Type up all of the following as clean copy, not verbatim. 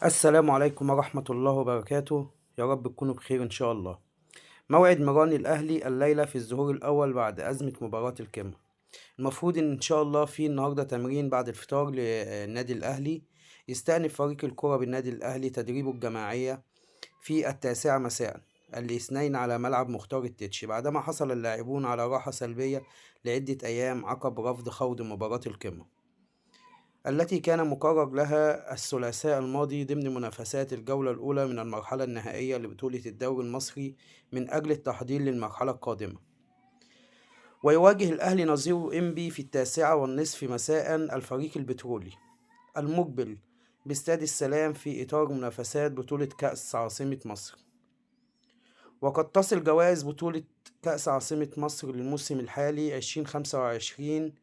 السلام عليكم ورحمة الله وبركاته. يا رب تكونوا بخير إن شاء الله. موعد مران الأهلي الليلة في الظهور الأول بعد أزمة مباراة القمة. المفروض إن شاء الله في النهاردة تمرين بعد الفطار للنادي الأهلي. يستأنف فريق الكرة بالنادي الأهلي تدريبه الجماعية في 9 مساء الاثنين على ملعب مختار التتش، بعدما حصل اللاعبون على راحة سلبية لعدة أيام عقب رفض خوض مباراة القمة التي كان مقرر لها الثلاثاء الماضي ضمن منافسات الجولة الأولى من المرحلة النهائية لبطولة الدوري المصري من أجل التحضير للمرحلة القادمة. ويواجه الأهلي نظيره إنبي في 9:30 مساء الفريق البترولي المقبل باستاد السلام في إطار منافسات بطولة كأس عاصمة مصر. وقد تصل جوائز بطولة كأس عاصمة مصر للموسم الحالي 2025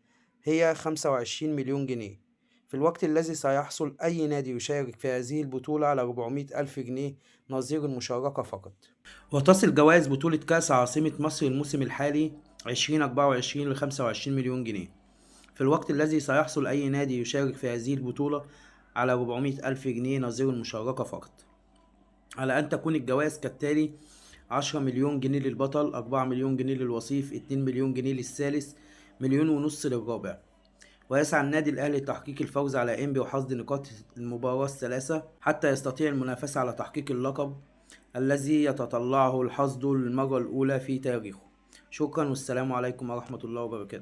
هي 25 مليون جنيه، في الوقت الذي سيحصل أي نادي يشارك في هذه البطولة على 400 ألف جنيه نظير المشاركة فقط. وتصل جوائز بطولة كأس عاصمة مصر الموسم الحالي 2024 ل 25 مليون جنيه، في الوقت الذي سيحصل أي نادي يشارك في هذه البطولة على 400 ألف جنيه نظير المشاركة فقط، على أن تكون الجوائز كالتالي: 10 مليون جنيه للبطل، 4 مليون جنيه للوصيف، 2 مليون جنيه للثالث، 1.5 مليون للرابع. ويسعى النادي الأهلي لتحقيق الفوز على إنبي وحصد نقاط المباراة الثلاثة حتى يستطيع المنافسة على تحقيق اللقب الذي يتطلعه الحصد للمرة الأولى في تاريخه. شكرا والسلام عليكم ورحمة الله وبركاته.